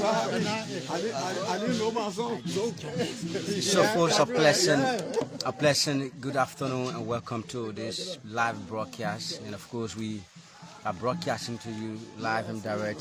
I didn't know my song. So folks, a pleasant good afternoon and welcome to this live broadcast. And of course, we are broadcasting to you live and direct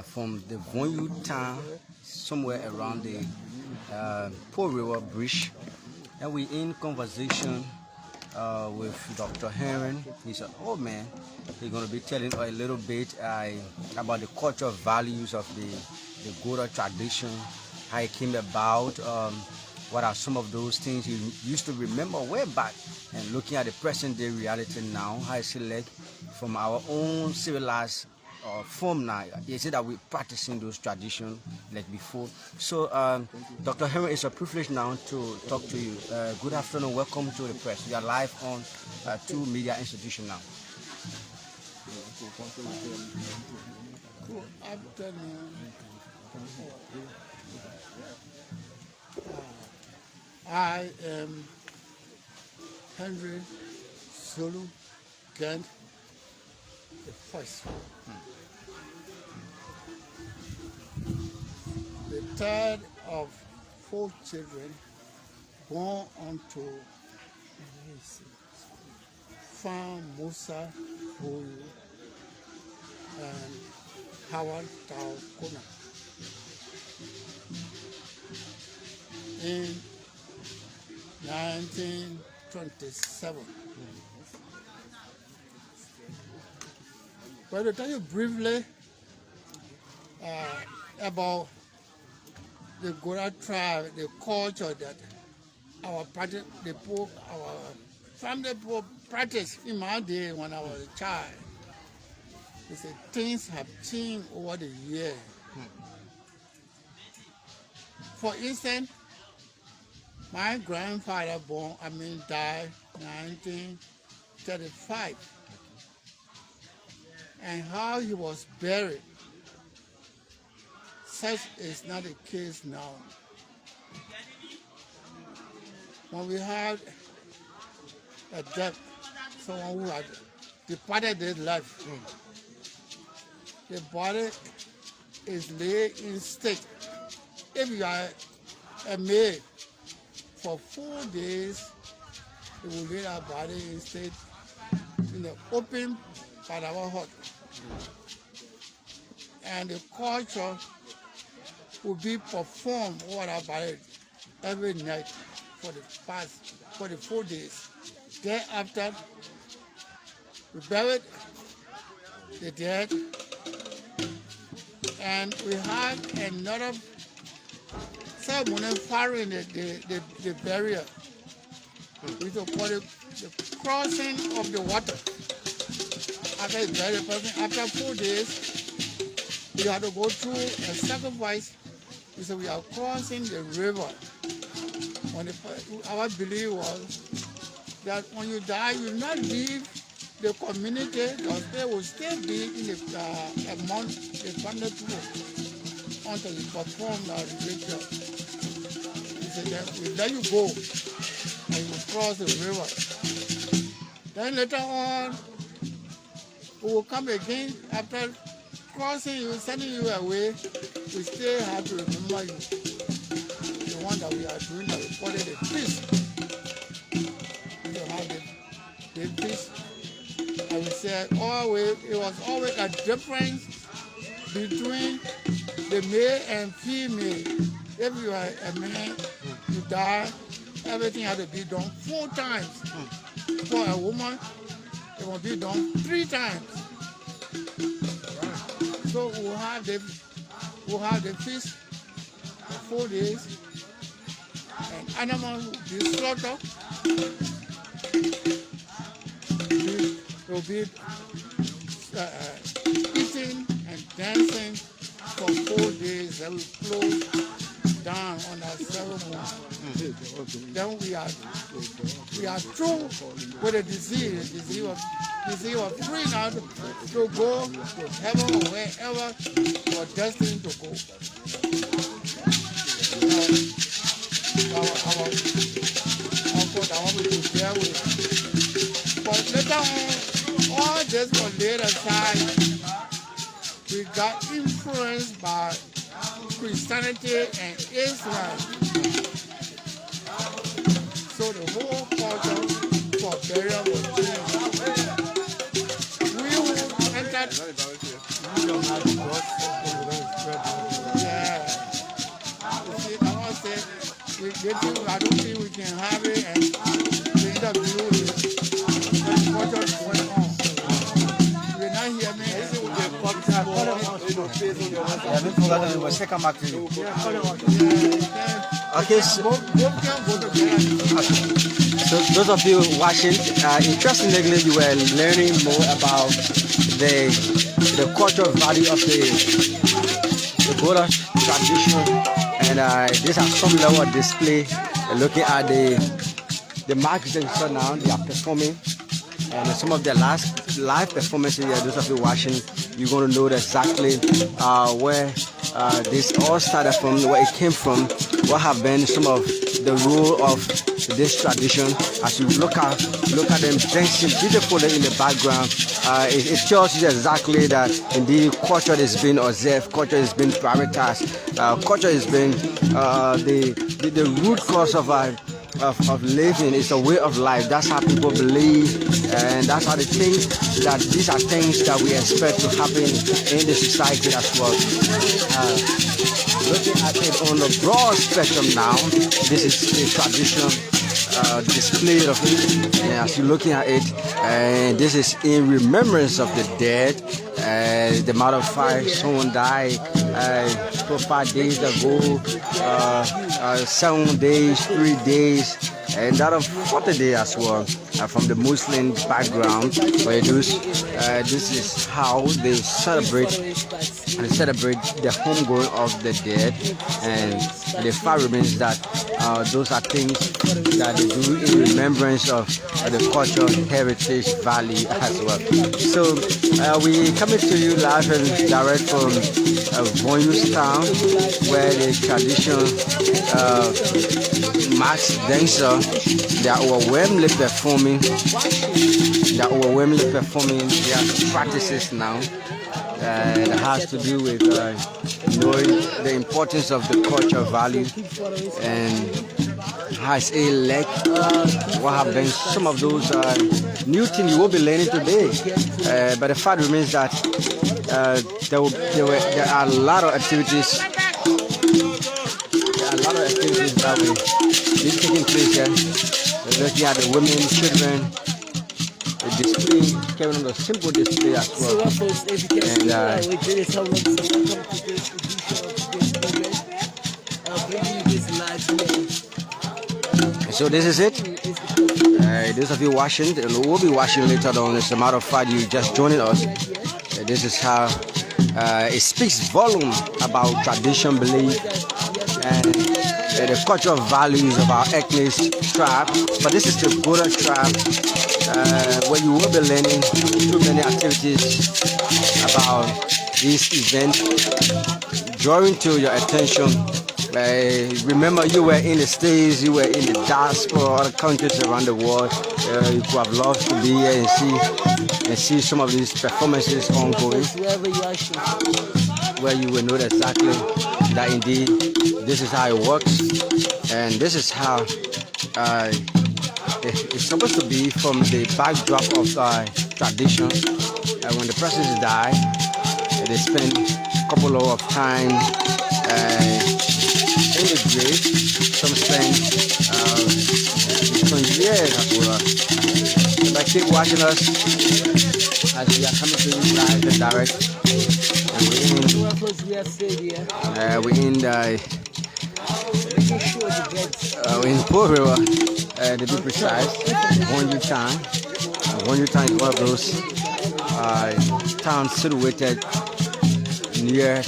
from the Voyou Town, somewhere around the Kpo River Bridge. And we're in conversation with Dr. Heron. He's an old man. He's going to be telling a little bit about the cultural values of the Gola tradition, how it came about, what are some of those things you used to remember way back, and looking at the present day reality now, how is it like from our own civilized form now? Is it that we're practicing those traditions like before? So, Dr. Heron, it's a privilege now to talk to you. Good afternoon, welcome to the press. We are live on 2 media institution now. Good afternoon. I am Henry Zolu Grant, the first, the third of 4 children born onto Farm Musa Boyu and Howard Tao Kona. In 1927. But to tell you briefly about the Gola tribe, the culture that our family practiced in my day when I was a child. They say things have changed over the years. For instance, my grandfather died in 1935. And how he was buried, such is not the case now. When we had a death, someone who had departed this life, the body is laid in state. If you are a maid, for 4 days, they will lay our body in state in the open part of our hut. And the culture will be performed over our body every night for the 4 days. Thereafter, we buried the dead, and we had another ceremony following the burial. We used to call it the crossing of the water. After the burial person, after 4 days, we had to go through a sacrifice. We said we are crossing the river. Our belief was that when you die, you will not leave the community. Your spirit will still be in among the family people until you perform the ritual. We said that we let you go and you cross the river. Then later on, we will come again after crossing you, sending you away. We still have to remember you. The one that we are doing that we call it a feast. We have the feast. And we said it was always a difference between the male and female. If you are a man, you die, everything had to be done 4 times. For a woman, it will be done 3 times. So we'll have the feast for 4 days, and animals will be slaughtered. Will be eating and dancing for 4 days. That will close down on that ceremony. Then we are through with the disease. The disease was free now to go to heaven or wherever you are destined to go. Our uncle, I want to share with. But later on, all this was laid aside. We got got influenced by Christianity and Islam. So the whole culture for burial was changed. We who entered, yeah. You see, I want to say, I don't think we can have it and the interview is when the culture is going on. You will not hear me. Okay, so those of you watching, interestingly, you were learning more about the cultural value of the Gola tradition, and these are some level of display. Looking at the marks and so now they are performing, and some of their last live performances here. Those of you watching, you're going to know exactly where this all started from, where it came from, what have been some of the role of this tradition. As you look at them dancing beautifully in the background, it tells you exactly that indeed culture is being observed, culture is being prioritized, culture is being the root cause of living. Is a way of life. That's how people believe, and that's how they think that these are things that we expect to happen in the society as well. Looking at it on the broad spectrum now, this is a tradition display of it. And as you're looking at it, and this is in remembrance of the dead. The matter of fact, someone died 5 days ago, 7 days, 3 days, and that of 40 days as well. From the Muslim background, where this is how they celebrate the homegoing of the dead, and the fact remains that those are things that they do in remembrance of the cultural heritage value as well. So we coming to you live and direct from Voyou Town, where the traditional mass dancer, they are overwhelmingly performing. Their practices now. That has to do with knowing the importance of the cultural value and has a leg. What have been some of those new things you will be learning today. But the fact remains that there are a lot of activities. That will be taking place here. Looking at the women, children, the display, carrying on a simple display as well. So this is it. Those of you watching, and we'll be watching later on. As a matter of fact, you just joining us. This is how it speaks volume about tradition, belief, and the cultural values of our ethnic tribe. But this is the Gola tribe, where you will be learning too many activities about this event, drawing to your attention. Remember, you were in the States, you were in the diaspora, other countries around the world. You could have loved to be here and see some of these performances ongoing, where you will know exactly that indeed this is how it works, and this is how it's supposed to be from the backdrop of tradition. When the persons die, they spend a couple of time in the grave. Some spend years as well. But keep watching us as we are coming to you live and direct. And we're in Kpo River, to be precise, Voyou Town. Voyou Town is one of those towns situated near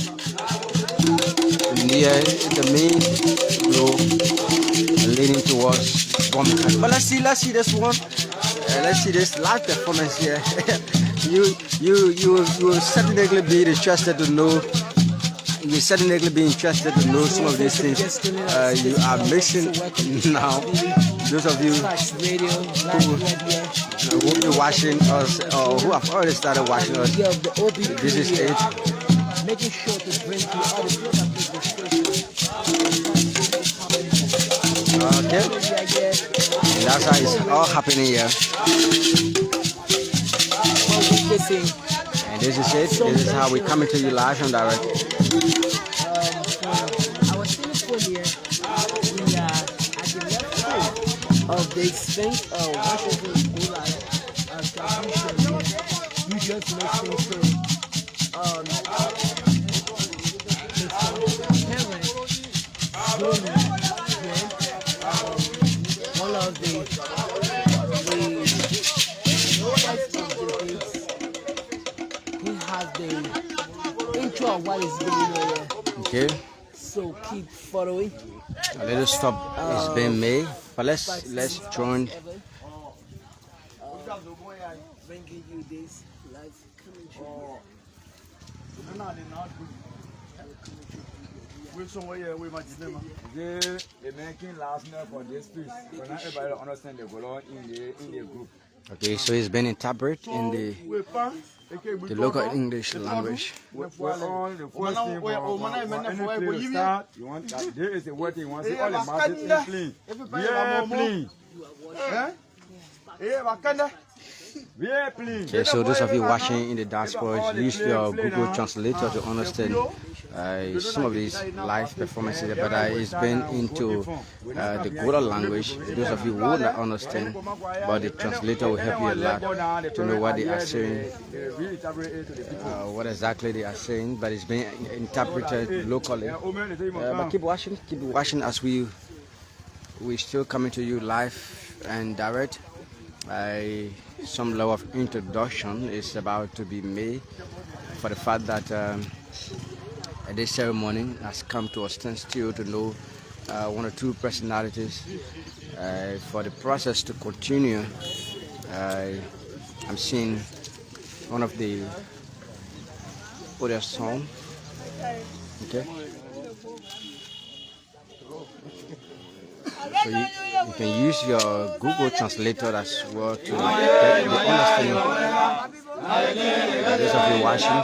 the main road leading towards Bomi County. But let's see this one. Let's see this live performance here. You will certainly be interested to know. You certainly be interested to know some of these things you are missing now. Those of you who will be watching us or who have already started watching us, this is it. making sure to bring to all the productive discussions. Okay. That's how it's all happening here. And this is it. This is how we coming to you live and direct. Our telephone here, we are at the left side of the extent of Washington Gola tradition here. You just listen to his parents, Zolu Grant, one of the lowest of the days. He has the intro of what is going on here. Okay. So keep following. A little stop is being made, but let's join. Bringing you this live commentary. They're making last night for this piece. But not everybody understand the Gola in the group. Okay, so it's been interpreted in the local English language. All the first thing for any place to start, you want that there is a word you want to see all the masses in clean. Yeah, clean. Okay, so those of you watching in the diaspora, use your Google Translator to understand some of these live performances, but it's been into the Gola language. Those of you who will not understand, but the translator will help you a lot to know what they are saying, what exactly they are saying, but it's being interpreted locally. But keep watching as we still coming to you live and direct. Some level of introduction is about to be made for the fact that this ceremony has come to a standstill to know one or two personalities. For the process to continue, I'm seeing one of the other song. Okay. So you can use your Google Translator as well to get the understanding. Those of you watching.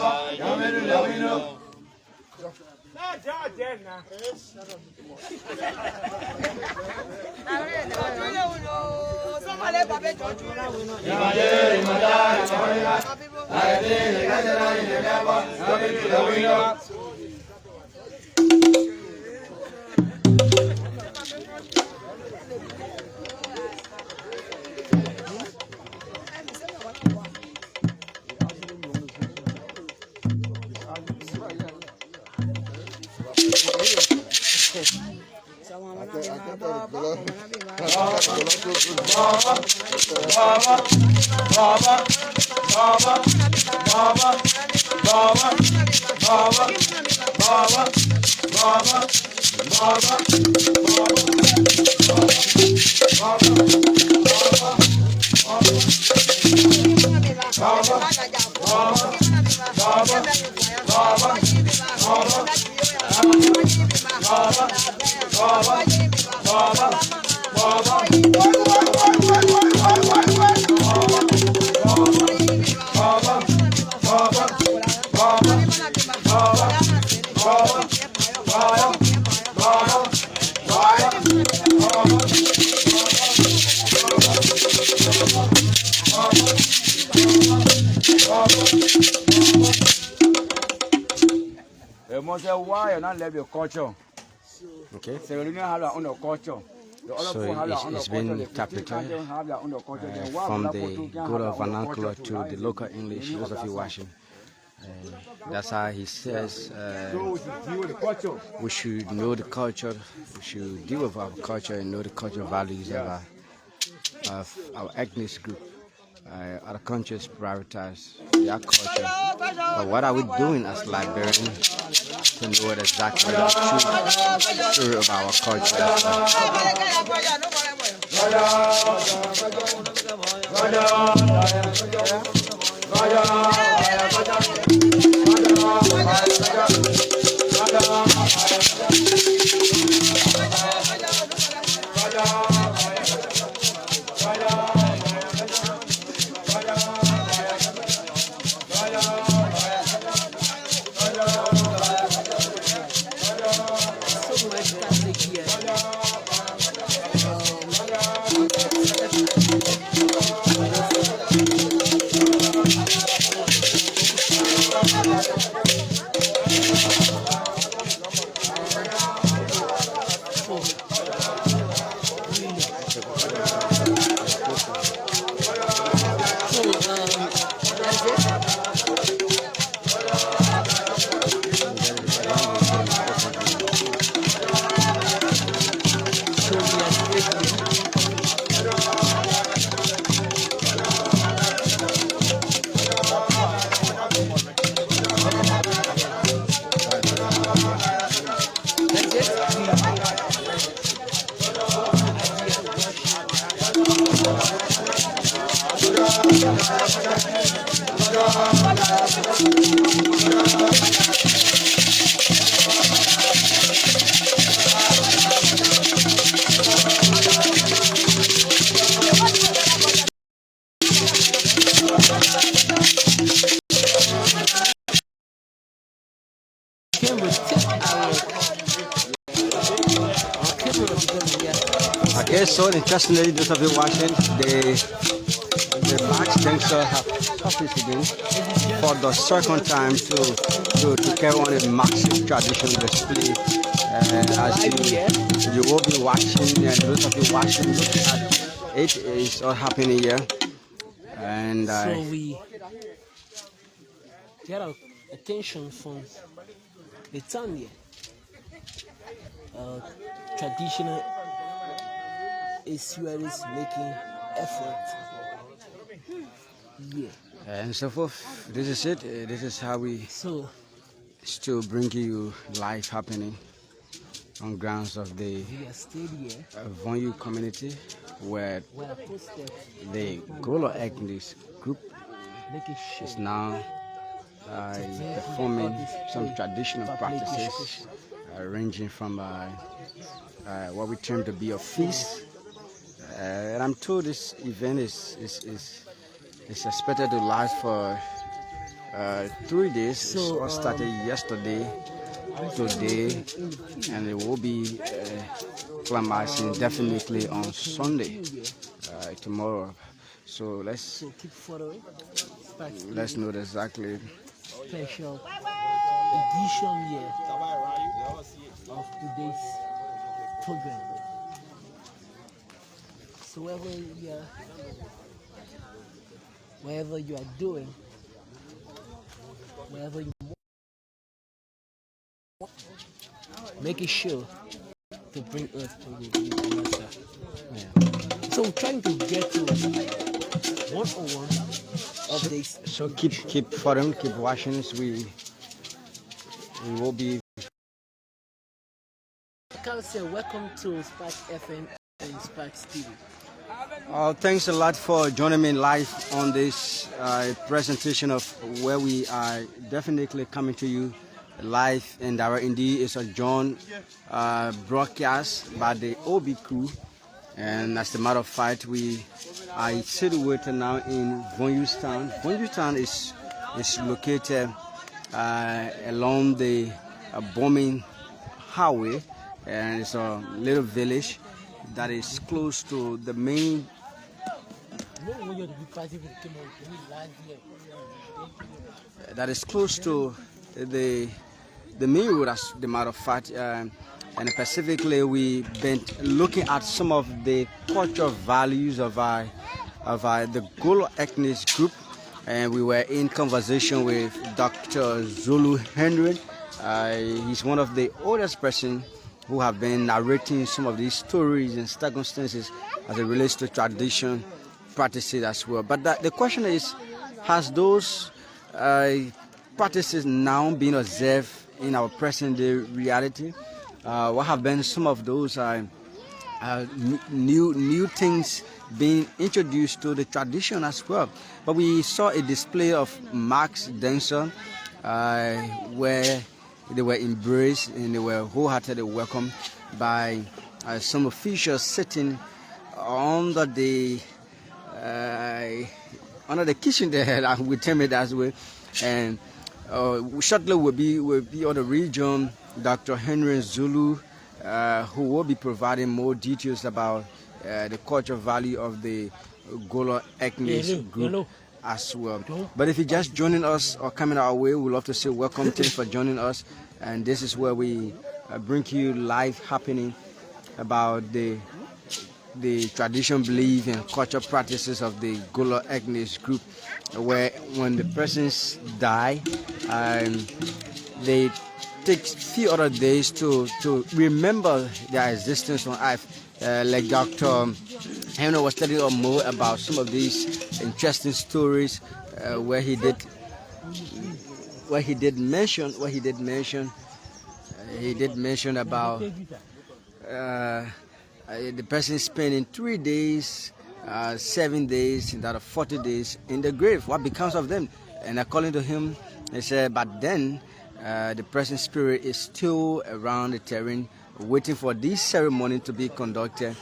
You must say why you not love your culture. Okay. So you don't have your own culture. So it's been interpreted from the Gola vernacular to the local English, those of you watching. That's how he says we should know the culture, we should deal with our culture and know the cultural values of our ethnic group. Other countries prioritize their culture. But what are we doing as Liberians to know what exactly the true story of our culture is? Okay, so interestingly, those of you watching, the Max Dancer have surfaced again for the second time to carry on a massive traditional display. As you will be watching, and those of you watching, look at it is all happening here. And so we get our attention from the town here. Traditional Israelis making effort. Yeah. And so forth. This is it. This is how we still bring you life happening on grounds of the Voyou community, where the Gola ethnic group is now performing some traditional practices, ranging from what we term to be a feast. And I'm told this event is expected to last for 3 days. It all started yesterday, today, and it will be climaxing definitely on Sunday, tomorrow. So let's know exactly. Special edition here of today's program. So wherever you are doing, wherever you want, make it sure to bring us to the master. Yeah. So we're trying to get to one-on-one of this. So keep following, keep watching. We will be. Welcome to Sparks FM and Sparks TV. Thanks a lot for joining me live on this presentation of where we are definitely coming to you live and direct. Indeed, it's a joint broadcast by the OB crew, and as a matter of fact, we are situated now in Voyou Town. Voyou Town is located along the Bomi Highway, and it's a little village that is close to the main. That is close to the main road, as a matter of fact, and specifically we've been looking at some of the cultural values of the Gola ethnic group, and we were in conversation with Dr. Zolu Grant. He's one of the oldest person who have been narrating some of these stories and circumstances as it relates to tradition practices as well. But the question is, has those practices now been observed in our present day reality? What have been some of those new things being introduced to the tradition as well? But we saw a display of Max dancer where they were embraced and they were wholeheartedly welcomed by some officials sitting under the kitchen there, we term it as well. And shortly will be on the region Dr. Henry Zulu, who will be providing more details about the cultural value of the Gola ethnic group as well. But if you're just joining us or coming our way, we'd love to say welcome. Thanks for joining us. and this is where we bring you live happening about the tradition, belief, and cultural practices of the Gola ethnic group, where when the persons die, they take few other days to remember their existence on earth. Like Dr. Henry was telling us more about some of these interesting stories where he did mention about the person spending 3 days, 7 days, and that of 40 days in the grave. What becomes of them? And according to him, he said, but then the person's spirit is still around the terrain, waiting for this ceremony to be conducted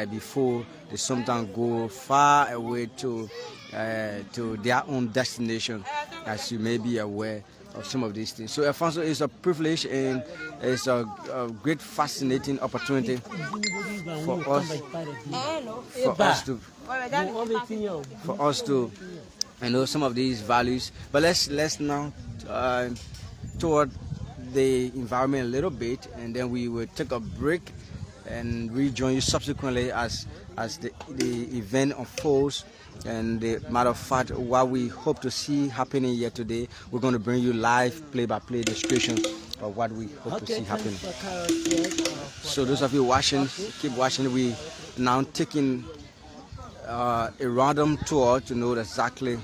before they sometimes go far away to their own destination, as you may be aware of some of these things. So Alfonso, it's a privilege and it's a great fascinating opportunity for us to know some of these values. But let's now toward the environment a little bit, and then we will take a break and rejoin you subsequently as the event unfolds. And the matter of fact, what we hope to see happening here today, we're going to bring you live play-by-play description of what we hope to see happening. So those of you watching, keep watching. We now taking a random tour to know exactly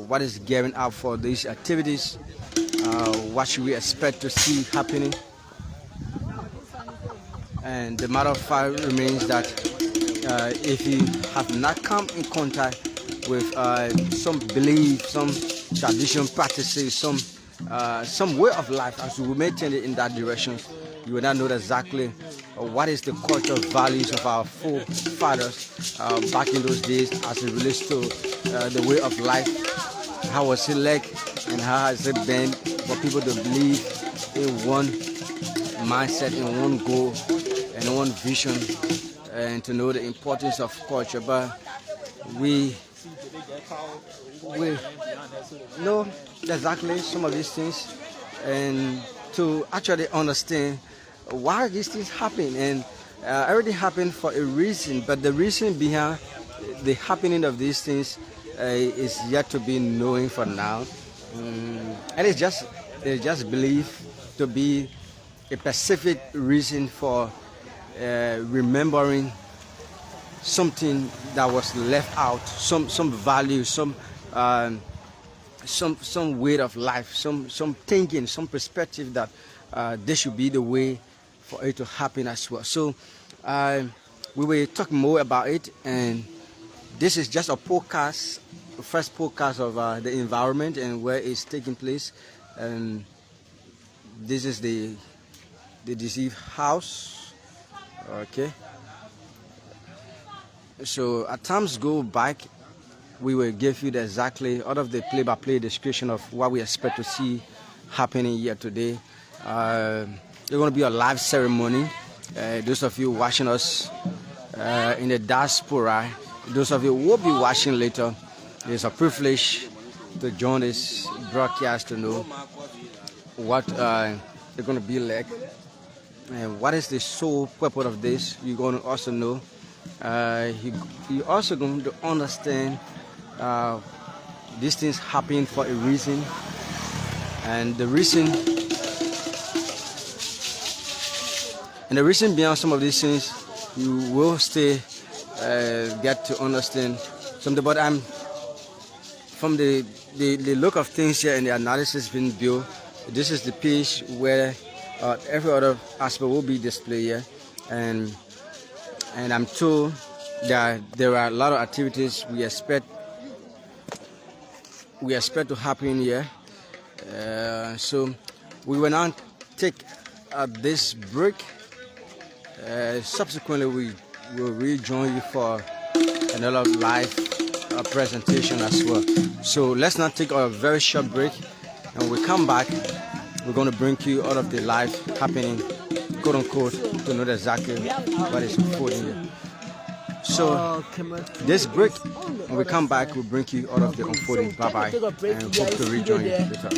what is gearing up for these activities. What should we expect to see happening? And the matter of fact remains that if you have not come in contact with some belief, some tradition practices, some way of life, as we may tend in that direction, you will not know exactly what is the cultural values of our forefathers back in those days as it relates to the way of life. How was it like and how has it been for people to believe in one mindset, in one goal, and one vision, and to know the importance of culture. But we know exactly some of these things, and to actually understand why these things happen. And everything happened for a reason, but the reason behind the happening of these things is yet to be known for now. And it's just believed to be a specific reason for remembering something that was left out, some value, some way of life, some thinking, some perspective that this should be the way for it to happen as well. So we will talk more about it, and this is just a podcast, first podcast of the environment and where it's taking place. And this is the deceived house. Okay. So at times go back, we will give you exactly out of the play-by-play description of what we expect to see happening here today. There's going to be a live ceremony. Those of you watching us in the diaspora, those of you who will be watching later, it's a privilege to join this broadcast to know what it's going to be like and what is the sole purpose of this. You're going to also know. You're also going to understand these things happen for a reason, and the reason behind some of these things you will still get to understand something. But I'm from the look of things here and the analysis being built, this is the page where every other aspect will be displayed here, and I'm told that there are a lot of activities we expect to happen here. So we will now take this break. Subsequently, we will rejoin you for another live presentation as well. So let's now take a very short break, and when we come back, we're going to bring you all of the live happening, quote unquote, to know exactly what is unfolding here. So this break, when we come back, we'll bring you all of the unfolding. Bye bye, and hope to rejoin you later.